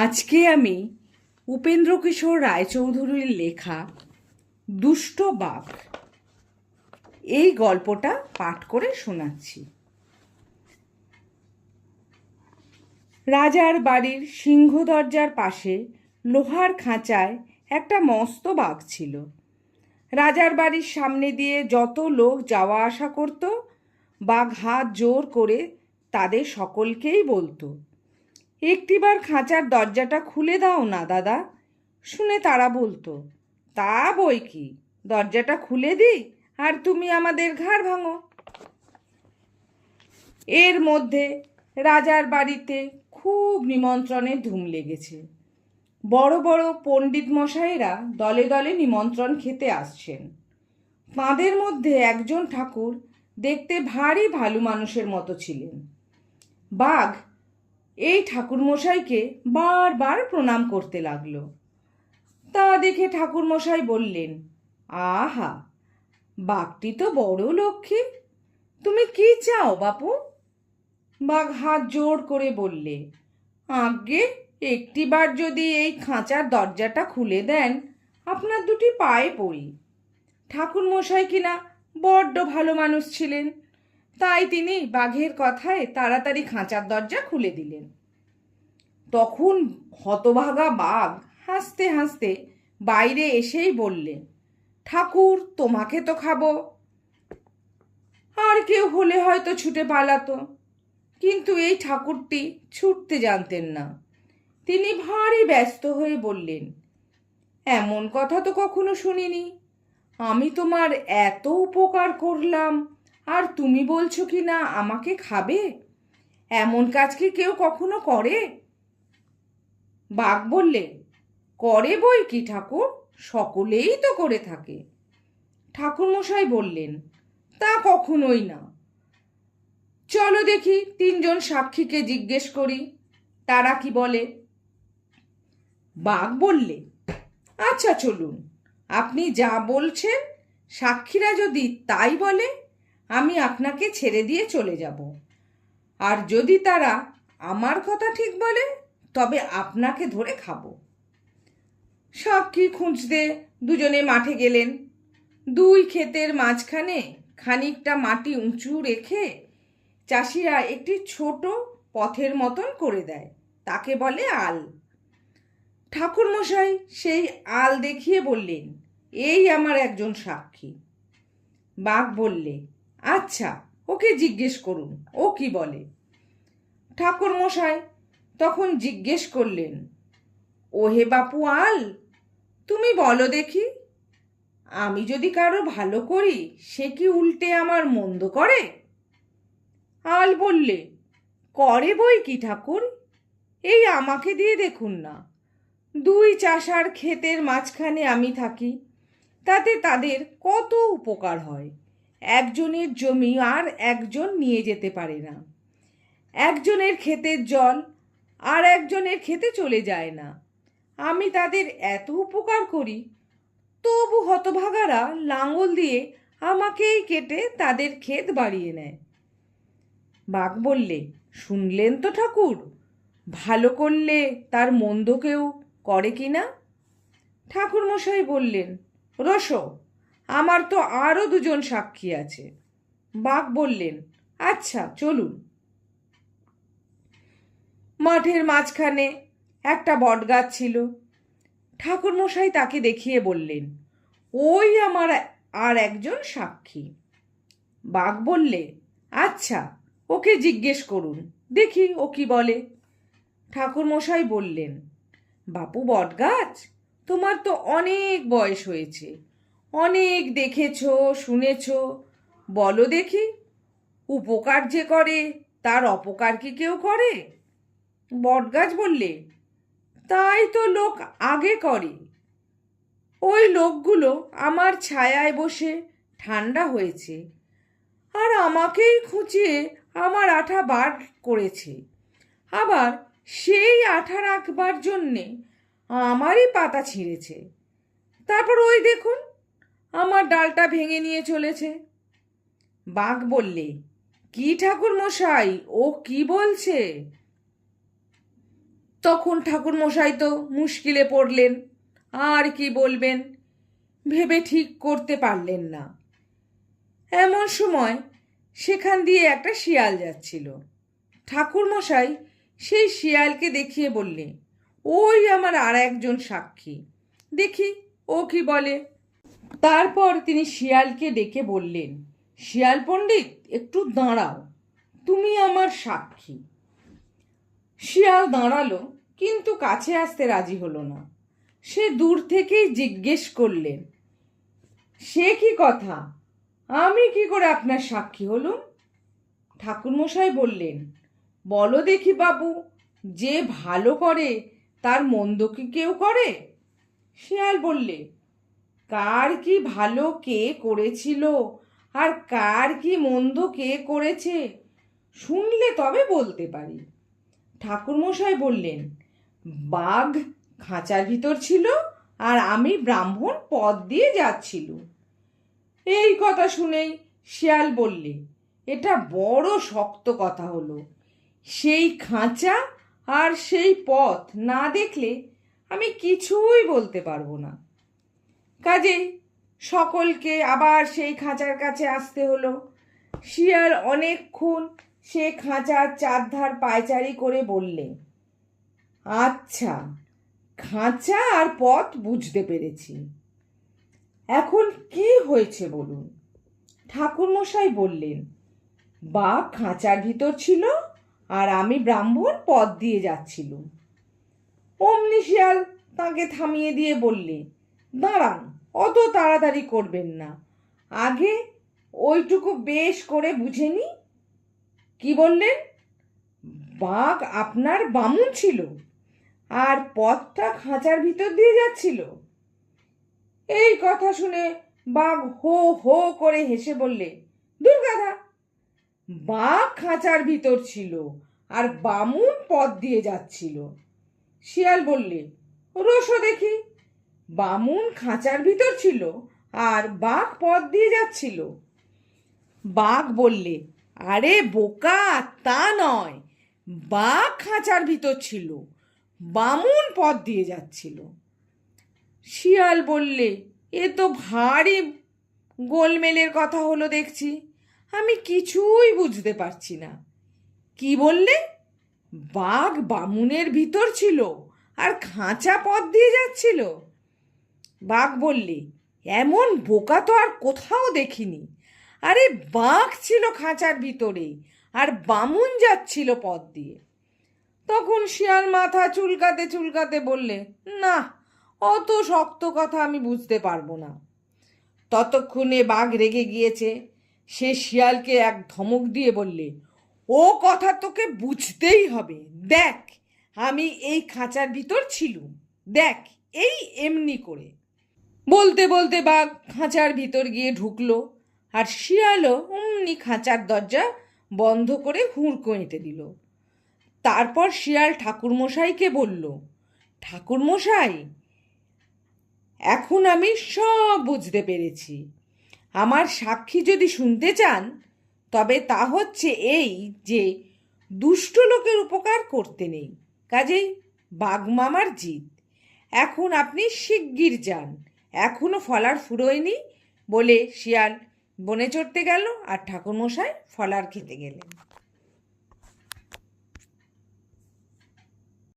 আজকে আমি উপেন্দ্রকিশোর রায়চৌধুরীর লেখা দুষ্ট বাঘ এই গল্পটা পাঠ করে শোনাচ্ছি। রাজার বাড়ির সিংহ দরজার পাশে লোহার খাঁচায় একটা মস্ত বাঘ ছিল। রাজার বাড়ির সামনে দিয়ে যত লোক যাওয়া আসা করত, বাঘ হাত জোর করে তাদের সকলকেই বলতো, একটিবার খাঁচার দরজাটা খুলে দাও না দাদা। শুনে তারা বলতো, তা বই কি, দরজাটা খুলে দিই আর তুমি আমাদের ঘাড় ভাঙো। এর মধ্যে রাজার বাড়িতে খুব নিমন্ত্রণের ধুম লেগেছে। বড় বড় পণ্ডিত মশাইরা দলে দলে নিমন্ত্রণ খেতে আসছেন। তাঁদের মধ্যে একজন ঠাকুর দেখতে ভারী ভালো মানুষের মতো ছিলেন। বাঘ এই ঠাকুরমশাইকে বারবার প্রণাম করতে লাগলো। তা দেখে ঠাকুরমশাই বললেন, আহা, বাঘটি তো বড় লক্ষ্মী, তুমি কি চাও বাপু? বাঘ হাত জোড় করে বললে, আজ্ঞে, একটিবার যদি এই খাঁচার দরজাটা খুলে দেন, আপনার দুটি পায়ে পড়ি। ঠাকুরমশাই কিনা বড্ড ভালো মানুষ ছিলেন, তাই তিনি বাঘের কথায় তাড়াতাড়ি খাঁচার দরজা খুলে দিলেন। তখন হতভাগা বাঘ হাসতে হাসতে বাইরে এসেই বললে, ঠাকুর, তোমাকে তো খাবো। আর কেউ হলে হয়তো ছুটে পালাতো, কিন্তু এই ঠাকুরটি ছুটতে জানতেন না। তিনি ভারী ব্যস্ত হয়ে বললেন, এমন কথা তো কখনো শুনিনি। আমি তোমার এত উপকার করলাম আর তুমি বলছো কি না আমাকে খাবে? এমন কাজ কি কেউ কখনো করে? বাঘ বললে, করে বই কি ঠাকুর, সকলেই তো করে থাকে। ঠাকুরমশাই বললেন, তা কখনোই না। চলো দেখি তিনজন সাক্ষীকে জিজ্ঞেস করি, তারা কি বলে। বাঘ বললে, আচ্ছা চলুন, আপনি যা বলছেন সাক্ষীরা যদি তাই বলে, আমি আপনাকে ছেড়ে দিয়ে চলে যাব। আর যদি তারা আমার কথা ঠিক বলে, তবে আপনাকে ধরে খাবো। সাক্ষী খুঁজতে দুজনে মাঠে গেলেন। দুই ক্ষেতের মাঝখানে খানিকটা মাটি উঁচু রেখে চাষিরা একটি ছোট পথের মতন করে দেয়, তাকে বলে আল। ঠাকুরমশাই সেই আল দেখিয়ে বললেন, এই আমার একজন সাক্ষী। বাঘ বললে, আচ্ছা, ওকে জিজ্ঞেস করুন, ও কি বলে। ঠাকুরমশাই তখন জিজ্ঞেস করলেন, ওহে বাপু আল, তুমি বলো দেখি, আমি যদি কারো ভালো করি সে কি উল্টে আমার মন্দ করে? আল বললে, করে বই কি ঠাকুর, এই আমাকে দিয়ে দেখুন না। দুই চাষার ক্ষেতের মাঝখানে আমি থাকি, তাতে তাদের কত উপকার হয়। একজনের জমি আর একজন নিয়ে যেতে পারে না, একজনের ক্ষেতের জল আর একজনের ক্ষেতে চলে যায় না। আমি তাদের এত উপকার করি, তবু হতভাগারা লাঙল দিয়ে আমাকেই কেটে তাদের ক্ষেত বাড়িয়ে নেয়। বাঘ বললে, শুনলেন তো ঠাকুর, ভালো করলে তার মন্দ কেউ করে কি না? ঠাকুরমশাই বললেন, রসো, আমার তো আরও দুজন সাক্ষী আছে। বাঘ বললেন, আচ্ছা চলুন। মাঠের মাঝখানে একটা বটগাছ ছিল। ঠাকুরমশাই তাকে দেখিয়ে বললেন, ওই আমার আর একজন সাক্ষী। বাঘ বললে, আচ্ছা, ওকে জিজ্ঞেস করুন, দেখি ও কি বলে। ঠাকুরমশাই বললেন, বাপু বটগাছ, তোমার তো অনেক বয়স হয়েছে, অনেক দেখেছ শুনেছ, বলো দেখি, উপকার যে করে তার অপকার কি কেউ করে? বটগাছ বললে, তাই তো লোক আগে করে। ওই লোকগুলো আমার ছায়ায় বসে ঠান্ডা হয়েছে আর আমাকেই খুঁচিয়ে আমার আঠা বার করেছে, আবার সেই আঠা রাখবার জন্যে আমারই পাতা ছিঁড়েছে। তারপর ওই দেখুন, আমার ডালটা ভেঙে নিয়ে চলেছে। বাঘ বললে, কি ঠাকুর মশাই, ও কি বলছে? তখন ঠাকুরমশাই তো মুশকিলে পড়লেন, আর কি বলবেন, ভেবে ঠিক করতে পারলেন না। এমন সময় সেখান দিয়ে একটা শিয়াল যাচ্ছিল। ঠাকুরমশাই সেই শিয়ালকে দেখিয়ে বললে, ওই আমার আর একজন সাক্ষী, দেখি ও কি বলে। তারপর তিনি শিয়ালকে ডেকে বললেন, শিয়াল পণ্ডিত, একটু দাঁড়াও, তুমি আমার সাক্ষী। শিয়াল দাঁড়ালো, কিন্তু কাছে আসতে রাজি হলো না। সে দূর থেকেই জিজ্ঞেস করলেন, সে কি কথা, আমি কি করে আপনার সাক্ষী হলুম? ঠাকুরমশাই বললেন, বলো দেখি বাবু, যে ভালো করে তার মন্দ কি কেউ করে? শিয়াল বললে, কার কি ভালো কে করেছিল আর কার কি মন্দ কে করেছে শুনলে তবে বলতে পারি। ঠাকুরমশাই বললেন, বাঘ খাঁচার ভিতর ছিল আর আমি ব্রাহ্মণ পথ দিয়ে যাচ্ছিল। এই কথা শুনেই শিয়াল বললে, এটা বড় শক্ত কথা হলো। সেই খাঁচা আর সেই পথ না দেখলে আমি কিছুই বলতে পারবো না। কাজেই সকলকে আবার সেই খাঁচার কাছে আসতে হলো। শিয়াল অনেকক্ষণ সে খাঁচার চারধার পায়চারি করে বললে, আচ্ছা, খাঁচা আর পথ বুঝতে পেরেছি, এখন কি হয়েছে বলুন। ঠাকুরমশাই বললেন, বাঘ খাঁচার ভিতর ছিল আর আমি ব্রাহ্মণ পথ দিয়ে যাচ্ছিলুম। অমনি শিয়াল তাকে থামিয়ে দিয়ে বললে, দাঁড়ান, অত তাড়াতাড়ি করবেন না, আগে ওইটুকু বেশ করে বুঝে নি। কি বললেন? বাঘ আপনার বামুন ছিল আর পথটা খাঁচার ভিতর দিয়ে যাচ্ছিল? এই কথা শুনে বাঘ হো হো করে হেসে বললে, দুর্গাধা, বাঘ খাঁচার ভিতর ছিল আর বামুন পথ দিয়ে যাচ্ছিল। শিয়াল বললে, রোসো দেখি, বামুন খাঁচার ভিতর ছিল আর বাঘ পথ দিয়ে যাচ্ছিল। বাঘ বললে, আরে বোকা, তা নয়, বাঘ খাঁচার ভিতর ছিল, বামুন পথ দিয়ে যাচ্ছিল। শিয়াল বললে, এ তো ভারী গোলমেলের কথা হলো দেখছি, আমি কিছুই বুঝতে পারছি না। কি বললে? বাঘ বামুনের ভিতর ছিল আর খাঁচা পথ দিয়ে যাচ্ছিল? বাঘ বললে, এমন বোকা তো আর কোথাও দেখিনি, আরে বাঘ ছিল খাঁচার ভিতরে আর বামুন যাচ্ছিল পথ দিয়ে। তখন শিয়াল মাথা চুলকাতে চুলকাতে বললে, না, অত শক্ত কথা আমি বুঝতে পারবো না। ততক্ষণে বাঘ রেগে গিয়েছে, সে শিয়ালকে এক ধমক দিয়ে বললে, ও কথা তোকে বুঝতেই হবে, দেখ আমি এই খাঁচার ভিতর ছিলুম, দেখ এই এমনি করে। বলতে বলতে বাঘ খাঁচার ভিতর গিয়ে ঢুকলো, আর শিয়ালও অমনি খাঁচার দরজা বন্ধ করে হুড়কো এঁটে দিল। তারপর শিয়াল ঠাকুরমশাইকে বলল, ঠাকুরমশাই, এখন আমি সব বুঝতে পেরেছি। আমার সাক্ষী যদি শুনতে চান, তবে তা হচ্ছে এই যে দুষ্ট লোকের উপকার করতে নেই, কাজেই বাঘমামার জিত। এখন আপনি শিগগির যান, এখনো ফলার ফুরোয়নি। বলে শিয়াল বনে চড়তে গেল আর ঠাকুরমশাই ফলার খেতে গেলেন।